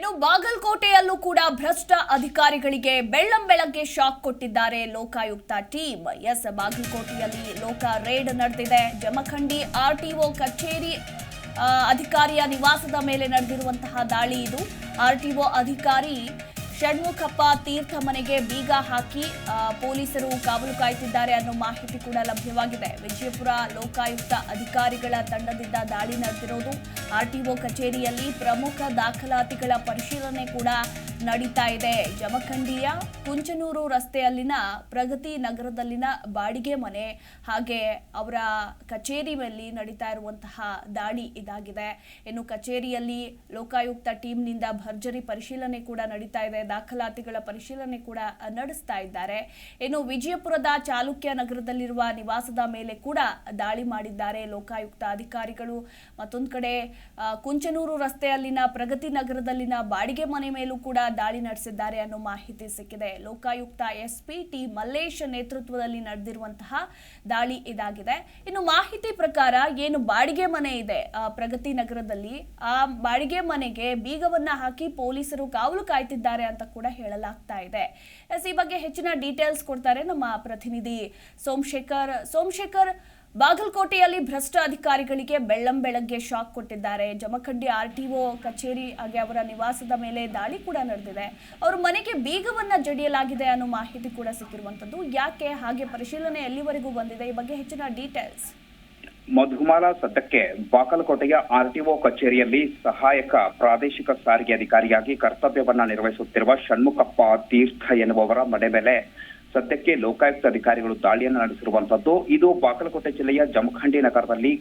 ಇನ್ನು ಬಾಗಲಕೋಟೆಯಲ್ಲೂ ಕೂಡ ಭ್ರಷ್ಟ ಅಧಿಕಾರಿಗಳಿಗೆ ಬೆಳ್ಳಂಬೆಳಗ್ಗೆ ಶಾಕ್ ಕೊಟ್ಟಿದ್ದಾರೆ ಲೋಕಾಯುಕ್ತ ಟೀಮ್. ಬಾಗಲಕೋಟೆಯಲ್ಲಿ ಲೋಕ ರೇಡ್ ನಡೆದಿದೆ. ಜಮಖಂಡಿ ಆರ್ಟಿಒ ಕಚೇರಿ ಅಧಿಕಾರಿಯ ನಿವಾಸದ ಮೇಲೆ ನಡೆದಿರುವಂತಹ ದಾಳಿ ಇದು. ಆರ್ಟಿಒ ಅಧಿಕಾರಿ ಷಣ್ಮುಖಪ್ಪ ತೀರ್ಥ ಮನೆಗೆ ಬೀಗ ಹಾಕಿ ಪೊಲೀಸರು ಕಾವಲು ಕಾಯ್ತಿದ್ದಾರೆ ಅನ್ನೋ ಮಾಹಿತಿ ಕೂಡ ಲಭ್ಯವಾಗಿದೆ. ವಿಜಯಪುರ ಲೋಕಾಯುಕ್ತ ಅಧಿಕಾರಿಗಳ ತಂಡದಿಂದ ದಾಳಿ ನಡೆದಿರೋದು. ಆರ್ಟಿಒ ಕಚೇರಿಯಲ್ಲಿ ಪ್ರಮುಖ ದಾಖಲಾತಿಗಳ ಪರಿಶೀಲನೆ ಕೂಡ ನಡೀತಾ ಇದೆ. ಜಮಖಂಡಿಯ ಕುಂಚನೂರು ರಸ್ತೆಯಲ್ಲಿನ ಪ್ರಗತಿ ನಗರದಲ್ಲಿನ ಬಾಡಿಗೆ ಮನೆ ಹಾಗೆ ಅವರ ಕಚೇರಿ ಮೇಲೆ ನಡೀತಾ ಇರುವಂತಹ ದಾಳಿ ಇದಾಗಿದೆ. ಇನ್ನು ಕಚೇರಿಯಲ್ಲಿ ಲೋಕಾಯುಕ್ತ ಟೀಮ್ನಿಂದ ಭರ್ಜರಿ ಪರಿಶೀಲನೆ ಕೂಡ ನಡೀತಾ ಇದೆ. ದಾಖಲಾತಿಗಳ ಪರಿಶೀಲನೆ ಕೂಡ ನಡೆಸ್ತಾ ಇದ್ದಾರೆ. ಇನ್ನು ವಿಜಯಪುರದ ಚಾಲುಕ್ಯ ನಗರದಲ್ಲಿರುವ ನಿವಾಸದ ಮೇಲೆ ಕೂಡ ದಾಳಿ ಮಾಡಿದ್ದಾರೆ ಲೋಕಾಯುಕ್ತ ಅಧಿಕಾರಿಗಳು. ಮತ್ತೊಂದು ಕಡೆ ಕುಂಚನೂರು ರಸ್ತೆಯಲ್ಲಿನ ಪ್ರಗತಿ ನಗರದಲ್ಲಿನ ಬಾಡಿಗೆ ಮನೆ ಮೇಲೂ ಕೂಡ ದಾಳಿ ನಡೆಸಿದ್ದಾರೆ ಅನ್ನೋ ಮಾಹಿತಿ ಸಿಕ್ಕಿದೆ. ಲೋಕಾಯುಕ್ತ ಎಸ್ಪಿ ಟಿ ಮಲ್ಲೇಶ್ ನೇತೃತ್ವದಲ್ಲಿ ನಡೆದಿರುವಂತಹ ದಾಳಿ ಇದಾಗಿದೆ. ಇನ್ನು ಮಾಹಿತಿ ಪ್ರಕಾರ ಏನು ಬಾಡಿಗೆ ಮನೆ ಇದೆ ಪ್ರಗತಿ ನಗರದಲ್ಲಿ, ಆ ಬಾಡಿಗೆ ಮನೆಗೆ ಬೀಗವನ್ನ ಹಾಕಿ ಪೊಲೀಸರು ಕಾವಲು ಕಾಯ್ತಿದ್ದಾರೆ ಅಂತ ಕೂಡ ಹೇಳಲಾಗ್ತಾ ಇದೆ. ಈ ಬಗ್ಗೆ ಹೆಚ್ಚಿನ ಡೀಟೇಲ್ಸ್ ಕೊಡ್ತಾರೆ ನಮ್ಮ ಪ್ರತಿನಿಧಿ ಸೋಮಶೇಖರ್. ಬಾಗಲಕೋಟೆಯಲ್ಲಿ ಭ್ರಷ್ಟ ಅಧಿಕಾರಿಗಳಿಗೆ ಬೆಳ್ಳಂಬೆಳಗ್ಗೆ ಶಾಕ್ ಕೊಟ್ಟಿದ್ದಾರೆ. ಜಮಖಂಡಿ ಆರ್ಟಿಒ ಕಚೇರಿ ಹಾಗೆ ಅವರ ನಿವಾಸದ ಮೇಲೆ ದಾಳಿ ಕೂಡ ನಡೆದಿದೆ. ಅವರ ಮನೆಗೆ ಬೀಗವನ್ನ ಜಡಿಯಲಾಗಿದೆ ಅನ್ನೋ ಮಾಹಿತಿ ಕೂಡ ಸಿಕ್ಕಿರುವಂತದ್ದು. ಯಾಕೆ ಹಾಗೆ ಪರಿಶೀಲನೆ ಎಲ್ಲಿವರೆಗೂ ಬಂದಿದೆ, ಈ ಬಗ್ಗೆ ಹೆಚ್ಚಿನ ಡೀಟೇಲ್ಸ್. ಮಧುಮಾಲ ಸದ್ಯಕ್ಕೆ ಬಾಗಲಕೋಟೆಯ ಆರ್ಟಿಒ ಕಚೇರಿಯಲ್ಲಿ ಸಹಾಯಕ ಪ್ರಾದೇಶಿಕ ಸಾರಿಗೆ ಅಧಿಕಾರಿಯಾಗಿ ಕರ್ತವ್ಯವನ್ನ ನಿರ್ವಹಿಸುತ್ತಿರುವ ಷಣ್ಮುಖಪ್ಪ ತೀರ್ಥ ಎನ್ನುವವರ ಮನೆ ಮೇಲೆ ಸದ್ಯಕ್ಕೆ ಲೋಕಾಯುಕ್ತ ಅಧಿಕಾರಿಗಳು ದಾಳಿಯನ್ನು ನಡೆಸಿರುವಂತದ್ದು. ಇದು ಬಾಗಲಕೋಟೆ ಜಿಲ್ಲೆಯ ಜಮಖಂಡಿ ನಗರದಲ್ಲಿ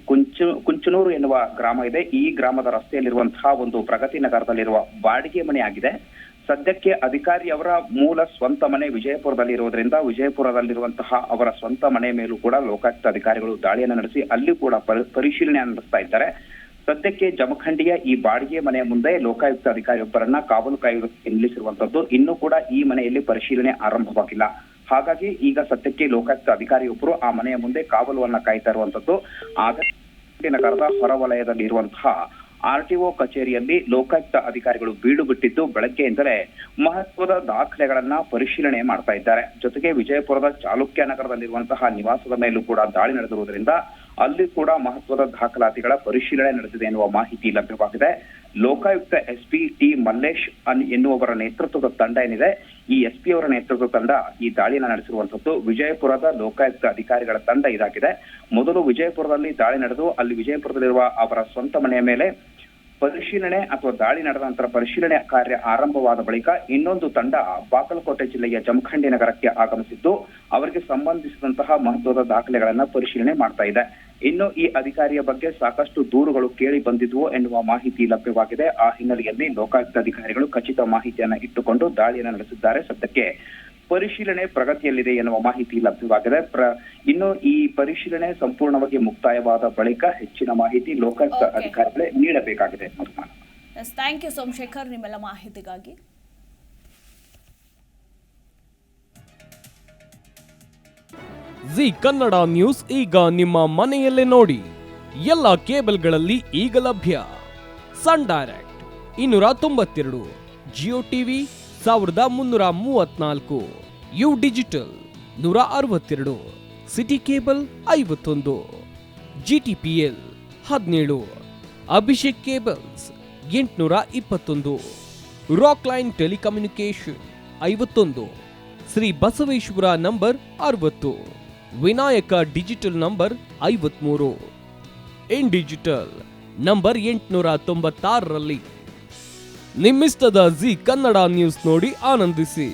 ಕುಂಚನೂರು ಎನ್ನುವ ಗ್ರಾಮ ಇದೆ. ಈ ಗ್ರಾಮದ ರಸ್ತೆಯಲ್ಲಿರುವಂತಹ ಒಂದು ಪ್ರಗತಿ ನಗರದಲ್ಲಿರುವ ಬಾಡಿಗೆ ಮನೆ ಆಗಿದೆ. ಸದ್ಯಕ್ಕೆ ಅಧಿಕಾರಿಯವರ ಮೂಲ ಸ್ವಂತ ಮನೆ ವಿಜಯಪುರದಲ್ಲಿ ಇರುವುದರಿಂದ ವಿಜಯಪುರದಲ್ಲಿರುವಂತಹ ಅವರ ಸ್ವಂತ ಮನೆ ಮೇಲೂ ಕೂಡ ಲೋಕಾಯುಕ್ತ ಅಧಿಕಾರಿಗಳು ದಾಳಿಯನ್ನು ನಡೆಸಿ ಅಲ್ಲಿ ಕೂಡ ಪರಿಶೀಲನೆ ನಡೆಸ್ತಾ ಇದ್ದಾರೆ. ಸದ್ಯಕ್ಕೆ ಜಮಖಂಡಿಯ ಈ ಬಾಡಿಗೆ ಮನೆಯ ಮುಂದೆ ಲೋಕಾಯುಕ್ತ ಅಧಿಕಾರಿಯೊಬ್ಬರನ್ನ ಕಾವಲು ಕಾಯುವುದಕ್ಕೆ ನಿಲ್ಲಿಸಿರುವಂತದ್ದು. ಇನ್ನೂ ಕೂಡ ಈ ಮನೆಯಲ್ಲಿ ಪರಿಶೀಲನೆ ಆರಂಭವಾಗಿಲ್ಲ. ಹಾಗಾಗಿ ಈಗ ಸದ್ಯಕ್ಕೆ ಲೋಕಾಯುಕ್ತ ಅಧಿಕಾರಿಯೊಬ್ಬರು ಆ ಮನೆಯ ಮುಂದೆ ಕಾವಲುವನ್ನ ಕಾಯ್ತಾ ಇರುವಂತದ್ದು. ಆಗ ನಗರದ ಹೊರವಲಯದಲ್ಲಿ ಇರುವಂತಹ ಆರ್ಟಿಒ ಕಚೇರಿಯಲ್ಲಿ ಲೋಕಾಯುಕ್ತ ಅಧಿಕಾರಿಗಳು ಬೀಡು ಬಿಟ್ಟಿದ್ದು ಬೆಳಗ್ಗೆಯಿಂದಲೇ ಮಹತ್ವದ ದಾಖಲೆಗಳನ್ನ ಪರಿಶೀಲನೆ ಮಾಡ್ತಾ ಇದ್ದಾರೆ. ಜೊತೆಗೆ ವಿಜಯಪುರದ ಚಾಲುಕ್ಯ ನಗರದಲ್ಲಿರುವಂತಹ ನಿವಾಸದ ಮೇಲೂ ಕೂಡ ದಾಳಿ ನಡೆದಿರುವುದರಿಂದ ಅಲ್ಲಿ ಕೂಡ ಮಹತ್ವದ ದಾಖಲಾತಿಗಳ ಪರಿಶೀಲನೆ ನಡೆದಿದೆ ಎನ್ನುವ ಮಾಹಿತಿ ಲಭ್ಯವಾಗಿದೆ. ಲೋಕಾಯುಕ್ತ ಎಸ್ಪಿ ಟಿ ಮಲ್ಲೇಶ್ ಎನ್ನುವವರ ನೇತೃತ್ವದ ತಂಡ ಏನಿದೆ, ಈ ಎಸ್ಪಿ ಅವರ ನೇತೃತ್ವದ ತಂಡ ಈ ದಾಳಿಯನ್ನು ನಡೆಸಿರುವಂತದ್ದು. ವಿಜಯಪುರದ ಲೋಕಾಯುಕ್ತ ಅಧಿಕಾರಿಗಳ ತಂಡ ಇದಾಗಿದೆ. ಮೊದಲು ವಿಜಯಪುರದಲ್ಲಿ ದಾಳಿ ನಡೆದು ಅಲ್ಲಿ ವಿಜಯಪುರದಲ್ಲಿರುವ ಅವರ ಸ್ವಂತ ಮನೆಯ ಮೇಲೆ ಪರಿಶೀಲನೆ ಅಥವಾ ದಾಳಿ ನಡೆದ ನಂತರ ಪರಿಶೀಲನೆ ಕಾರ್ಯ ಆರಂಭವಾದ ಬಳಿಕ ಇನ್ನೊಂದು ತಂಡ ಬಾಗಲಕೋಟೆ ಜಿಲ್ಲೆಯ ಜಮಖಂಡಿ ನಗರಕ್ಕೆ ಆಗಮಿಸಿದ್ದು ಅವರಿಗೆ ಸಂಬಂಧಿಸಿದಂತಹ ಮಹತ್ವದ ದಾಖಲೆಗಳನ್ನ ಪರಿಶೀಲನೆ ಮಾಡ್ತಾ ಇದೆ. ಇನ್ನು ಈ ಅಧಿಕಾರಿಯ ಬಗ್ಗೆ ಸಾಕಷ್ಟು ದೂರುಗಳು ಕೇಳಿ ಬಂದಿದ್ವು ಎನ್ನುವ ಮಾಹಿತಿ ಲಭ್ಯವಾಗಿದೆ. ಆ ಹಿನ್ನೆಲೆಯಲ್ಲಿ ಲೋಕಾಯುಕ್ತ ಅಧಿಕಾರಿಗಳು ಖಚಿತ ಮಾಹಿತಿಯನ್ನ ಇಟ್ಟುಕೊಂಡು ದಾಳಿಯನ್ನು ನಡೆಸಿದ್ದಾರೆ. ಸದ್ಯಕ್ಕೆ ಪರಿಶೀಲನೆ ಪ್ರಗತಿಯಲ್ಲಿದೆ ಎನ್ನುವ ಮಾಹಿತಿ ಲಭ್ಯವಾಗಿದೆ. ಇನ್ನು ಈ ಪರಿಶೀಲನೆ ಸಂಪೂರ್ಣವಾಗಿ ಮುಕ್ತಾಯವಾದ ಬಳಿಕ ಹೆಚ್ಚಿನ ಮಾಹಿತಿ ಲೋಕಾಯುಕ್ತ ಅಧಿಕಾರಿಗಳೇ ನೀಡಬೇಕಾಗಿದೆ. ಥ್ಯಾಂಕ್ ಯು ಸೋಮಶೇಖರ್ ನಿಮ್ಮೆಲ್ಲ ಮಾಹಿತಿಗಾಗಿ. ಜಿ ಕನ್ನಡ ನ್ಯೂಸ್ ಈಗ ನಿಮ್ಮ ಮನೆಯಲ್ಲೇ ನೋಡಿ. ಎಲ್ಲ ಕೇಬಲ್ಗಳಲ್ಲಿ ಈಗ ಲಭ್ಯ. Sun Direct 292, Jio TV 1334, U digital 162, city cable 51, GTPL 17, Abhishek cables 821, rock line telecommunication 51, Shri Basaveshwara number 60, Vinayaka digital number 53, in digital number 896ರಲ್ಲಿ. ನಿಮ್ಮಿಸ್ತದ ಜಿ ಕನ್ನಡ ನ್ಯೂಸ್ ನೋಡಿ ಆನಂದಿಸಿ.